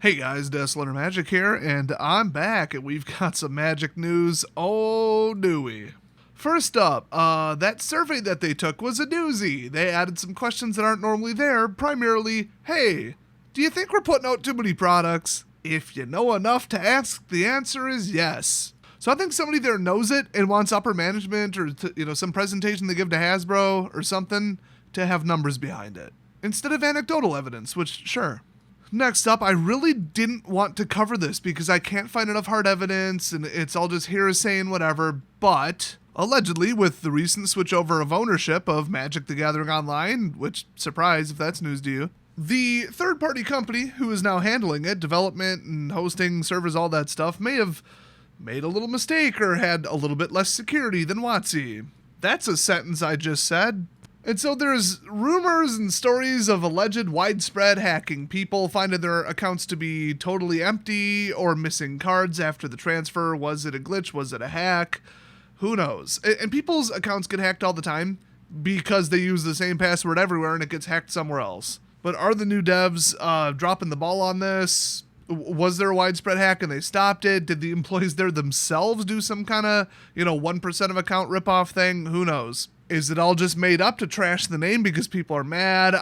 Hey guys, Desolate Magic here, and I'm back, and we've got some magic news. Oh, do we? First up, that survey that they took was a doozy. They added some questions that aren't normally there, primarily, hey, do you think we're putting out too many products? If you know enough to ask, the answer is yes. So I think somebody there knows it and wants upper management or some presentation they give to Hasbro or something to have numbers behind it, instead of anecdotal evidence, which, sure. Next up, I really didn't want to cover this because I can't find enough hard evidence and it's all just hearsay and whatever, but allegedly with the recent switchover of ownership of Magic the Gathering Online, which, surprise if that's news to you, the third-party company who is now handling it, development and hosting servers, all that stuff, may have made a little mistake or had a little bit less security than WOTC. That's a sentence I just said. And so there's rumors and stories of alleged widespread hacking, people finding their accounts to be totally empty or missing cards after the transfer. Was it a glitch? Was it a hack? Who knows? And people's accounts get hacked all the time because they use the same password everywhere and it gets hacked somewhere else. But are the new devs dropping the ball on this? Was there a widespread hack and they stopped it? Did the employees there themselves do some kind of, 1% of account ripoff thing? Who knows? Is it all just made up to trash the name because people are mad?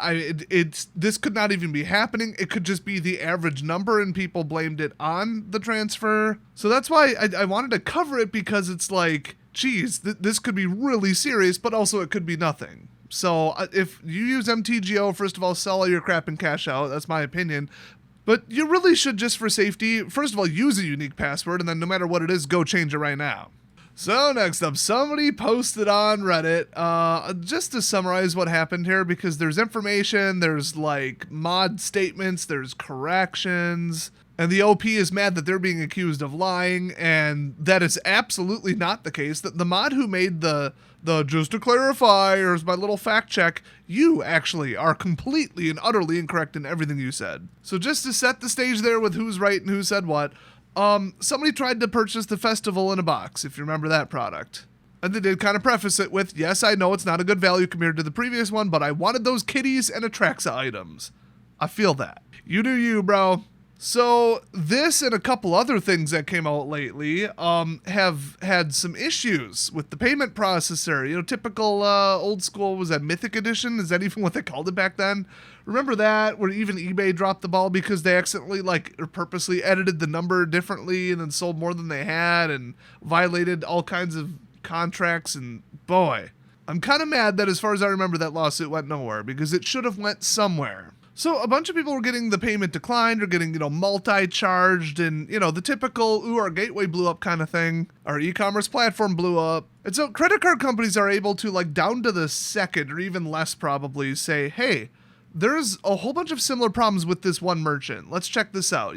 This could not even be happening. It could just be the average number and people blamed it on the transfer. So that's why I wanted to cover it, because it's like, geez, this could be really serious, but also it could be nothing. So if you use MTGO, first of all, sell all your crap and cash out. That's my opinion. But you really should, just for safety, first of all, use a unique password, and then no matter what it is, go change it right now. So next up, somebody posted on Reddit, just to summarize what happened here, because there's information, there's like mod statements, there's corrections, and the OP is mad that they're being accused of lying, and that is absolutely not the case. That the mod who made the just to clarify, or as my little fact check, you actually are completely and utterly incorrect in everything you said. So just to set the stage there with who's right and who said what, somebody tried to purchase the festival in a box, if you remember that product. And they did kind of preface it with, yes, I know it's not a good value compared to the previous one, but I wanted those kitties and Atraxa items. I feel that. You do you, bro. So this and a couple other things that came out lately have had some issues with the payment processor. Typical old school, was that Mythic Edition? Is that even what they called it back then? Remember that, where even eBay dropped the ball because they accidentally or purposely edited the number differently and then sold more than they had and violated all kinds of contracts, and boy, I'm kind of mad that as far as I remember that lawsuit went nowhere, because it should have went somewhere. So a bunch of people were getting the payment declined or getting, multi-charged, and, the typical, ooh, our gateway blew up kind of thing. Our e-commerce platform blew up. And so credit card companies are able to, down to the second or even less probably, say, hey, there's a whole bunch of similar problems with this one merchant. Let's check this out.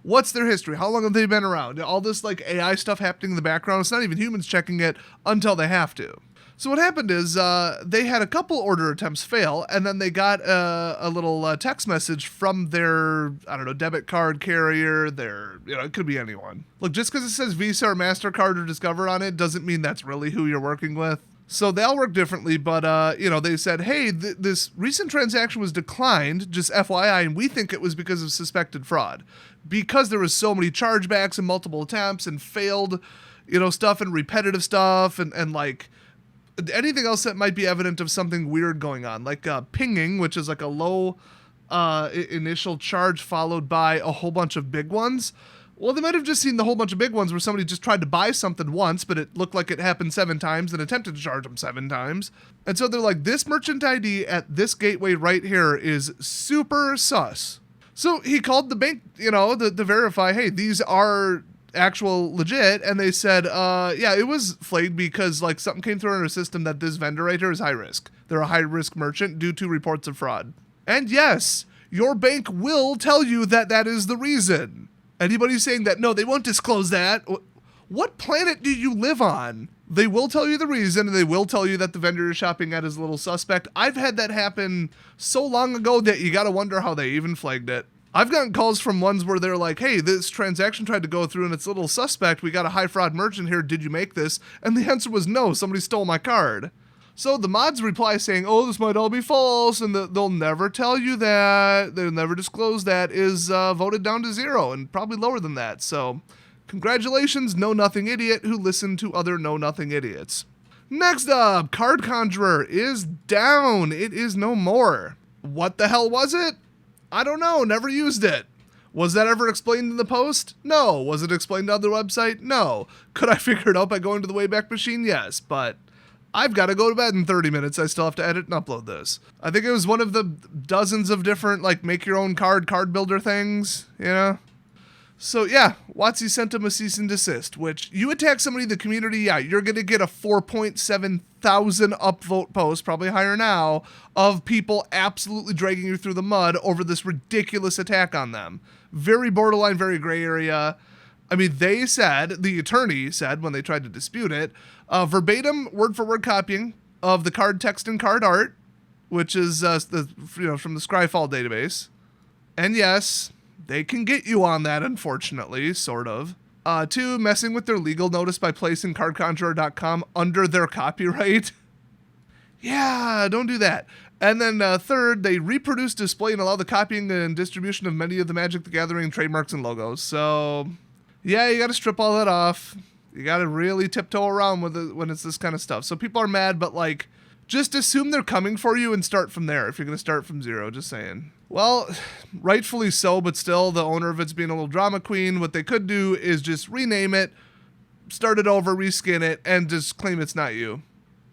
What's their history? How long have they been around? All this AI stuff happening in the background. It's not even humans checking it until they have to. So what happened is they had a couple order attempts fail, and then they got a little text message from their, debit card carrier, it could be anyone. Look, just because it says Visa or MasterCard or Discover on it doesn't mean that's really who you're working with. So they all work differently, but, they said, hey, this recent transaction was declined, just FYI, and we think it was because of suspected fraud. Because there was so many chargebacks and multiple attempts and failed, stuff and repetitive stuff and anything else that might be evident of something weird going on, like pinging, which is like a low initial charge followed by a whole bunch of big ones. Well, they might have just seen the whole bunch of big ones where somebody just tried to buy something once, but it looked like it happened 7 times and attempted to charge them 7 times. And so they're like, this merchant ID at this gateway right here is super sus. So he called the bank, to verify, hey, these are actual legit, and they said, yeah, it was flagged because something came through in our system that this vendor right here is high risk. They're a high risk merchant due to reports of fraud. And yes, your bank will tell you that that is the reason. Anybody saying that, no, they won't disclose that. What planet do you live on? They will tell you the reason, and they will tell you that the vendor you're shopping at is a little suspect. I've had that happen so long ago that you gotta wonder how they even flagged it. I've gotten calls from ones where they're like, hey, this transaction tried to go through and it's a little suspect. We got a high fraud merchant here. Did you make this? And the answer was no, somebody stole my card. So the mods reply saying, oh, this might all be false, and they'll never tell you that, they'll never disclose that, is voted down to 0, and probably lower than that. So congratulations, Know-Nothing Idiot, who listened to other Know-Nothing Idiots. Next up, Card Conjurer is down. It is no more. What the hell was it? I don't know, never used it. Was that ever explained in the post? No. Was it explained on the website? No. Could I figure it out by going to the Wayback Machine? Yes, but I've got to go to bed in 30 minutes. I still have to edit and upload this. I think it was one of the dozens of different, like, make your own card builder things, you know? So yeah, WOTC sent him a cease and desist, which you attack somebody in the community, yeah, you're going to get a 4.7 thousand upvote post, probably higher now, of people absolutely dragging you through the mud over this ridiculous attack on them. Very borderline, very gray area. I mean, they said, the attorney said when they tried to dispute it, verbatim word-for-word copying of the card text and card art, which is from the Scryfall database. And yes, they can get you on that, unfortunately, sort of. 2, messing with their legal notice by placing cardconjurer.com under their copyright. Yeah, don't do that. And then 3rd, they reproduce, display, and allow the copying and distribution of many of the Magic the Gathering trademarks and logos. So, yeah, you got to strip all that off. You got to really tiptoe around with it when it's this kind of stuff. So people are mad, but, like, just assume they're coming for you and start from there if you're going to start from 0, just saying. Well, rightfully so, but still, the owner of it's being a little drama queen. What they could do is just rename it, start it over, reskin it, and just claim it's not you.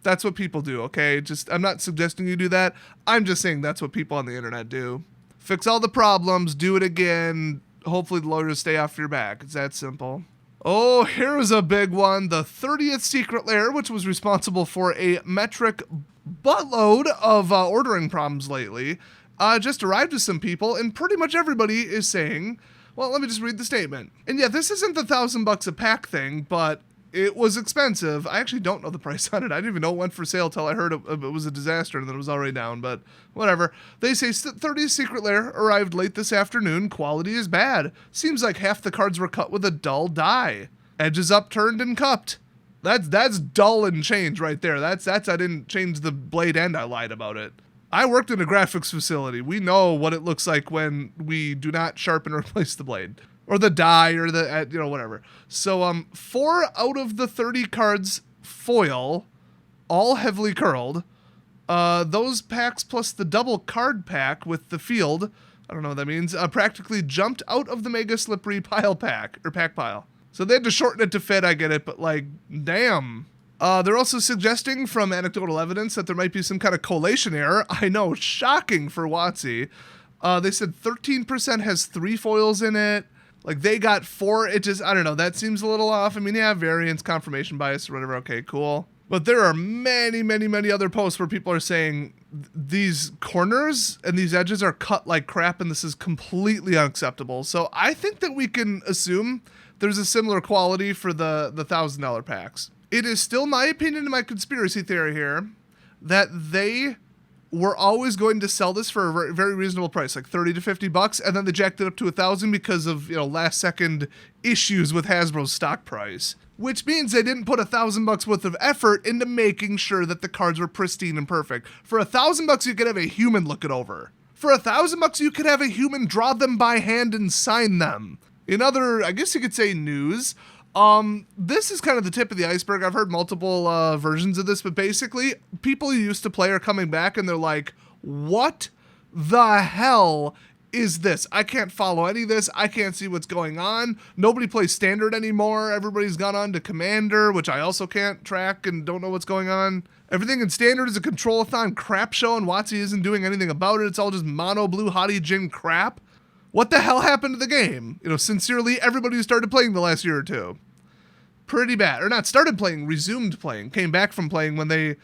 That's what people do, okay? I'm not suggesting you do that. I'm just saying that's what people on the internet do. Fix all the problems, do it again. Hopefully the lawyers stay off your back. It's that simple. Oh, here's a big one. The 30th secret lair, which was responsible for a metric buttload of ordering problems lately, just arrived to some people, and pretty much everybody is saying, well, let me just read the statement. And yeah, this isn't the $1,000 a pack thing, but it was expensive. I actually don't know the price on it. I didn't even know it went for sale till I heard it was a disaster and then it was already down, but whatever. They say 30th secret lair arrived late this afternoon. Quality is bad. Seems like half the cards were cut with a dull die. Edges upturned and cupped. That's dull and change right there. That's I didn't change the blade and I lied about it. I worked in a graphics facility. We know what it looks like when we do not sharpen or replace the blade. Or the die, or the, whatever. So, 4 out of the 30 cards foil, all heavily curled. Those packs plus the double card pack with the field, I don't know what that means, practically jumped out of the mega slippery pile pack, or pack pile. So they had to shorten it to fit, I get it, but like, damn. They're also suggesting from anecdotal evidence that there might be some kind of collation error. I know, shocking for WOTC. They said 13% has 3 foils in it. Like, they got 4. It just, I don't know, that seems a little off. I mean, yeah, variance, confirmation bias, or whatever. Okay, cool. But there are many, many, many other posts where people are saying these corners and these edges are cut like crap, and this is completely unacceptable. So I think that we can assume there's a similar quality for the $1,000 packs. It is still my opinion and my conspiracy theory here that they were always going to sell this for a very reasonable price, like $30 to $50, and then they jacked it up to $1,000 because of, last second issues with Hasbro's stock price. Which means they didn't put $1,000 worth of effort into making sure that the cards were pristine and perfect. For $1,000, you could have a human look it over. For $1,000, you could have a human draw them by hand and sign them. In other, I guess you could say, news, this is kind of the tip of the iceberg. I've heard multiple versions of this, but basically, people who used to play are coming back and they're like, what the hell is this? I can't follow any of this. I can't see what's going on. Nobody plays Standard anymore. Everybody's gone on to Commander, which I also can't track and don't know what's going on. Everything in Standard is a control-a-thon crap show, and WOTC isn't doing anything about it. It's all just mono blue hottie gin crap. What the hell happened to the game? Sincerely, everybody who started playing the last year or two. Pretty bad. Or not started playing, resumed playing. Came back from playing when they,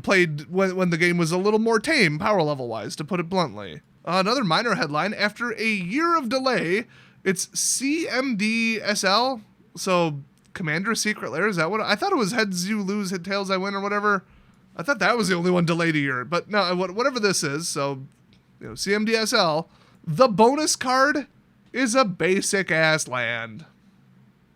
played when the game was a little more tame, power level-wise, to put it bluntly. Another minor headline. After a year of delay, it's CMDSL. So, Commander Secret Lair, is that what? I thought it was heads you lose, head tails I win, or whatever. I thought that was the only one delayed a year. But no, whatever this is, so, CMDSL. The bonus card is a basic-ass land.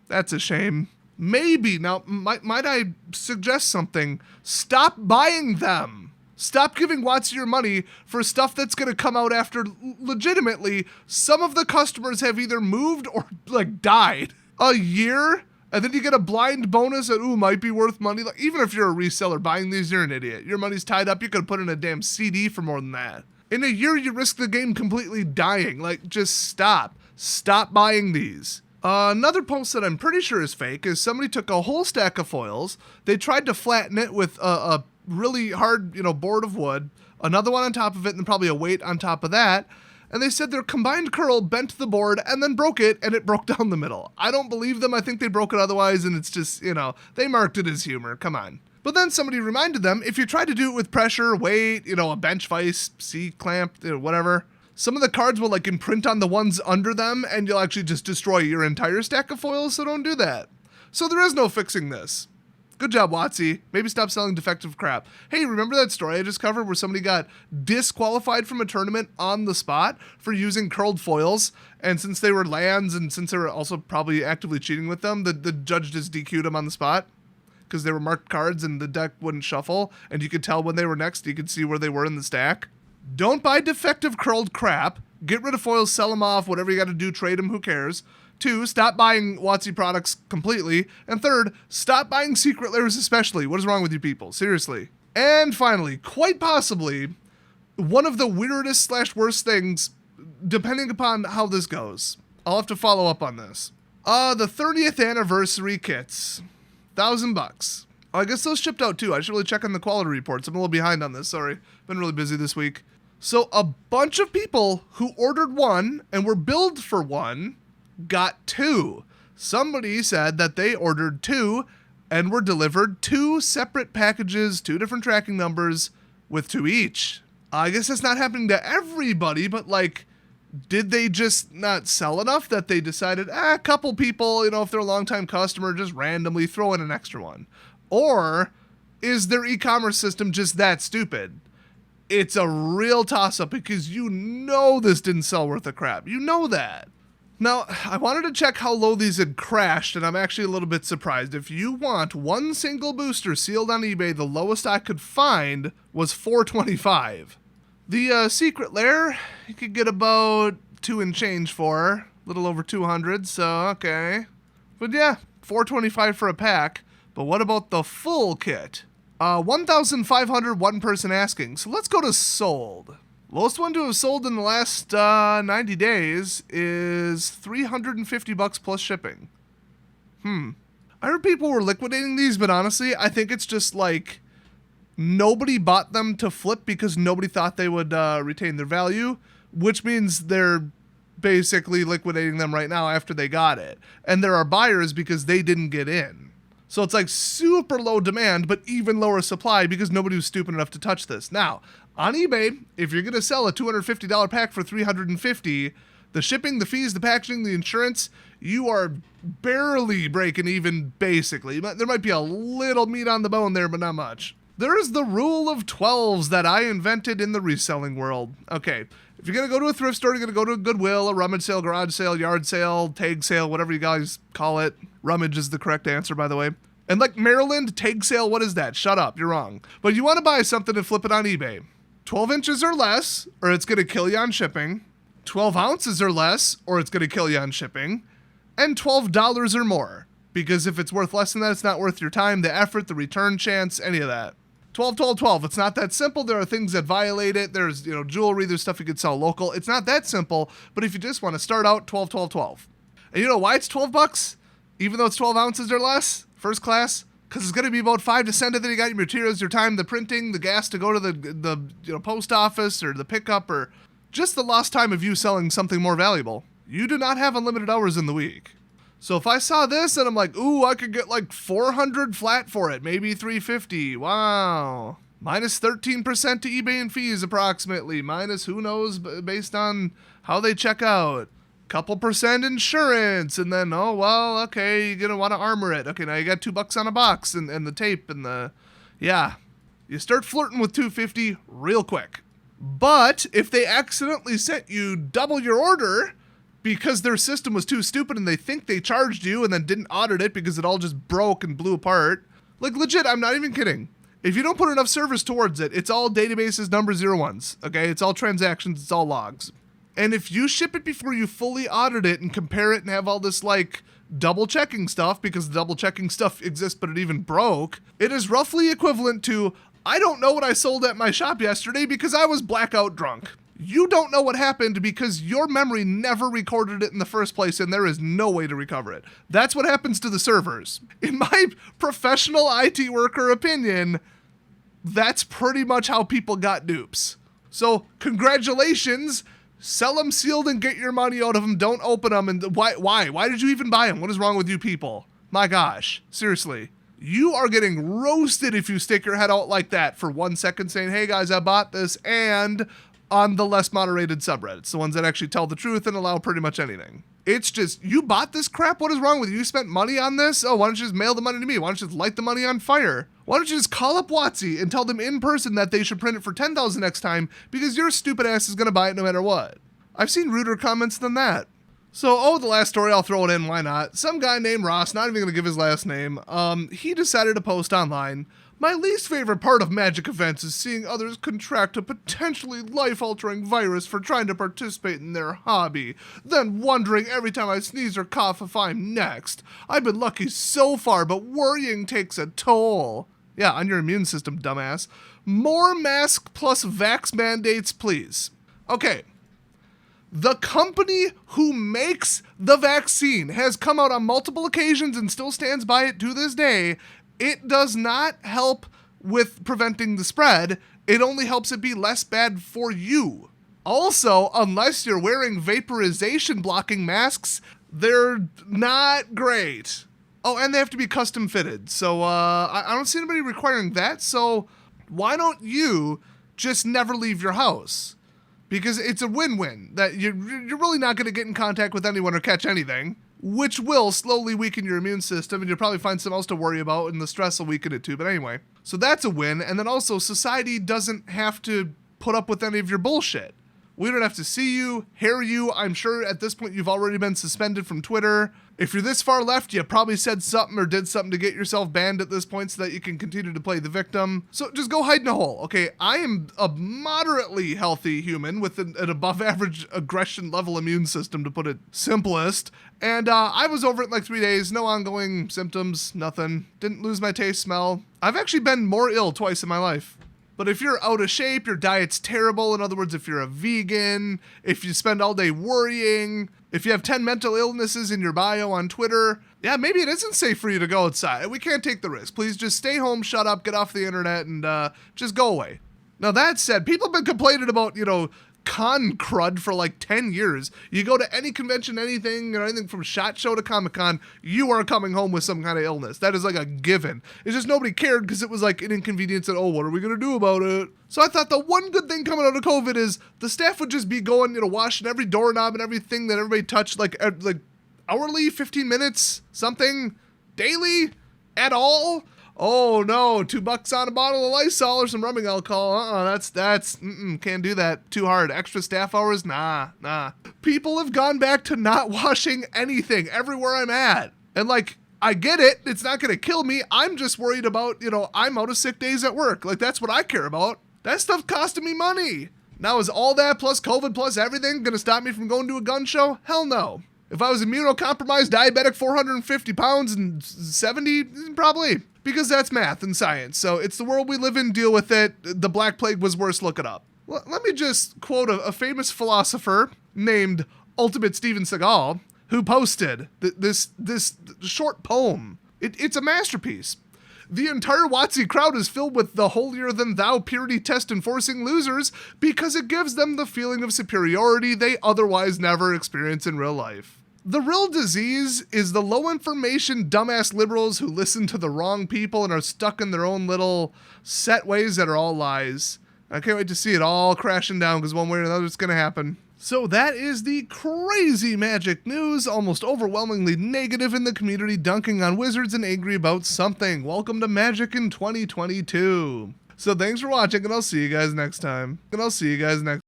That's a shame. Maybe. Now, might I suggest something? Stop buying them. Stop giving WOTC your money for stuff that's going to come out after legitimately some of the customers have either moved or like died. A year, and then you get a blind bonus that, ooh, might be worth money. Like, even if you're a reseller buying these, you're an idiot. Your money's tied up. You could put in a damn CD for more than that. In a year, you risk the game completely dying. Like, just stop. Stop buying these. Another post that I'm pretty sure is fake is somebody took a whole stack of foils. They tried to flatten it with a really hard, board of wood, another one on top of it, and then probably a weight on top of that. And they said their combined curl bent the board and then broke it, and it broke down the middle. I don't believe them. I think they broke it otherwise, and it's just, they marked it as humor. Come on. But then somebody reminded them, if you try to do it with pressure, weight, a bench vise, C-clamp, whatever, some of the cards will like imprint on the ones under them, and you'll actually just destroy your entire stack of foils, so don't do that. So there is no fixing this. Good job, WOTC. Maybe stop selling defective crap. Hey, remember that story I just covered where somebody got disqualified from a tournament on the spot for using curled foils? And since they were lands and since they were also probably actively cheating with them, the judge just DQ'd them on the spot because they were marked cards and the deck wouldn't shuffle. And you could tell when they were next. You could see where they were in the stack. Don't buy defective curled crap. Get rid of foils, sell them off, whatever you got to do, trade them, who cares? 2, stop buying WOTC products completely. And 3rd, stop buying secret layers especially. What is wrong with you people? Seriously. And finally, quite possibly, one of the weirdest / worst things, depending upon how this goes. I'll have to follow up on this. The 30th anniversary kits. $1,000. Oh, I guess those shipped out too. I should really check on the quality reports. I'm a little behind on this, sorry. Been really busy this week. So a bunch of people who ordered one and were billed for one got 2. Somebody said that they ordered 2 and were delivered 2 separate packages, 2 different tracking numbers with 2 each. I guess that's not happening to everybody, but like, did they just not sell enough that they decided, a couple people, if they're a longtime customer, just randomly throw in an extra one? Or is their e-commerce system just that stupid? It's a real toss-up because this didn't sell worth a crap. You know that. Now, I wanted to check how low these had crashed, and I'm actually a little bit surprised. If you want one single booster sealed on eBay, the lowest I could find was $425. The secret lair, you could get about 2 and change for, a little over 200, so okay. But yeah, $425 for a pack. But what about the full kit? 1,500, one person asking. So let's go to sold. Lowest one to have sold in the last 90 days is $350 plus shipping. I heard people were liquidating these, but honestly, I think it's just like nobody bought them to flip because nobody thought they would retain their value, which means they're basically liquidating them right now after they got it. And there are buyers because they didn't get in. So it's like super low demand, but even lower supply because nobody was stupid enough to touch this. Now, on eBay, if you're going to sell a $250 pack for $350, the shipping, the fees, the packaging, the insurance, you are barely breaking even basically. There might be a little meat on the bone there, but not much. There's the rule of 12s that I invented in the reselling world. Okay, if you're going to go to a thrift store, you're going to go to a Goodwill, a rummage sale, garage sale, yard sale, tag sale, whatever you guys call it. Rummage is the correct answer, by the way. And like Maryland, tag sale, what is that? Shut up, you're wrong. But you want to buy something and flip it on eBay. 12 inches or less, or it's going to kill you on shipping. 12 ounces or less, or it's going to kill you on shipping. And $12 or more. Because if it's worth less than that, it's not worth your time, the effort, the return chance, any of that. 12, 12, 12. It's not that simple. There are things that violate it. There's, jewelry. There's stuff you could sell local. It's not that simple. But if you just want to start out, 12, 12, 12. And you know why it's $12? Even though it's 12 ounces or less, first class, because it's going to be about 5 to send it. Then you got your materials, your time, the printing, the gas to go to the post office or the pickup, or just the lost time of you selling something more valuable. You do not have unlimited hours in the week. So if I saw this and I'm like, ooh, I could get like 400 flat for it, maybe 350. Wow. Minus 13% to eBay and fees approximately. Minus who knows based on how they check out. Couple percent insurance, and then, oh, well, okay, you're going to want to armor it. Okay, now you got $2 on a box and the tape and the, yeah. You start flirting with $250 real quick. But if they accidentally sent you double your order, because their system was too stupid and they think they charged you and then didn't audit it because it all just broke and blew apart. Like legit, I'm not even kidding. If you don't put enough service towards it, it's all databases, numbers, 0 1s, okay? It's all transactions, it's all logs. And if you ship it before you fully audit it and compare it and have all this like double checking stuff, because the double checking stuff exists but it even broke, it is roughly equivalent to, I don't know what I sold at my shop yesterday because I was blackout drunk. You don't know what happened because your memory never recorded it in the first place and there is no way to recover it. That's what happens to the servers. In my professional IT worker opinion, that's pretty much how people got dupes. So congratulations, sell them sealed and get your money out of them. Don't open them. And why did you even buy them? What is wrong with you people? My gosh, seriously. You are getting roasted if you stick your head out like that for 1 second saying, hey guys, I bought this, and on the less moderated subreddits, the ones that actually tell the truth and allow pretty much anything. It's just, you bought this crap? What is wrong with you? You spent money on this? Oh, why don't you just mail the money to me? Why don't you just light the money on fire? Why don't you just call up WOTC and tell them in person that they should print it for $10,000 next time because your stupid ass is going to buy it no matter what? I've seen ruder comments than that. So, the last story, I'll throw it in, why not? Some guy named Ross, not even going to give his last name, he decided to post online, my least favorite part of Magic events is seeing others contract a potentially life-altering virus for trying to participate in their hobby, then wondering every time I sneeze or cough if I'm next. I've been lucky so far, but worrying takes a toll. Yeah, on your immune system, dumbass. More mask plus vax mandates, please. Okay. The company who makes the vaccine has come out on multiple occasions and still stands by it to this day. It does not help with preventing the spread. It only helps it be less bad for you. Also, unless you're wearing vaporization blocking masks, they're not great. Oh, and they have to be custom fitted. So I don't see anybody requiring that. So why don't you just never leave your house? Because it's a win-win that you're really not going to get in contact with anyone or catch anything, which will slowly weaken your immune system, and you'll probably find something else to worry about, and the stress will weaken it too. But anyway, so that's a win. And then also, society doesn't have to put up with any of your bullshit. We don't have to see you, hear you. I'm sure at this point you've already been suspended from Twitter. If you're this far left, you probably said something or did something to get yourself banned at this point so that you can continue to play the victim. So just go hide in a hole. Okay, I am a moderately healthy human with an above average aggression level immune system, to put it simplest. And I was over it in like 3 days, no ongoing symptoms, nothing. Didn't lose my taste, smell. I've actually been more ill twice in my life. But if you're out of shape, your diet's terrible, in other words, if you're a vegan, if you spend all day worrying, if you have 10 mental illnesses in your bio on Twitter, yeah, maybe it isn't safe for you to go outside. We can't take the risk. Please just stay home, shut up, get off the internet, and just go away. Now, that said, people have been complaining about, con crud for like 10 years. You go to any convention, anything from SHOT Show to Comic-Con, you are coming home with some kind of illness. That is like a given. It's just nobody cared because it was like an inconvenience and, what are we going to do about it? So I thought the one good thing coming out of COVID is the staff would just be going, washing every doorknob and everything that everybody touched like hourly, 15 minutes, something, daily, at all. Oh no, $2 on a bottle of Lysol or some rubbing alcohol. Can't do that. Too hard. Extra staff hours? Nah. People have gone back to not washing anything everywhere I'm at. And I get it. It's not going to kill me. I'm just worried about, I'm out of sick days at work. That's what I care about. That stuff's costing me money. Now, is all that plus COVID plus everything going to stop me from going to a gun show? Hell no. If I was immunocompromised, diabetic, 450 pounds and 70, probably. Because that's math and science. So it's the world we live in, deal with it. The Black Plague was worse, look it up. Let me just quote a famous philosopher named Ultimate Steven Seagal, who posted this short poem. It's a masterpiece. The entire WOTC crowd is filled with the holier-than-thou purity test enforcing losers because it gives them the feeling of superiority they otherwise never experience in real life. The real disease is the low-information, dumbass liberals who listen to the wrong people and are stuck in their own little set ways that are all lies. I can't wait to see it all crashing down because one way or another it's going to happen. So that is the crazy Magic news, almost overwhelmingly negative in the community, dunking on Wizards and angry about something. Welcome to Magic in 2022. So thanks for watching, and I'll see you guys next time.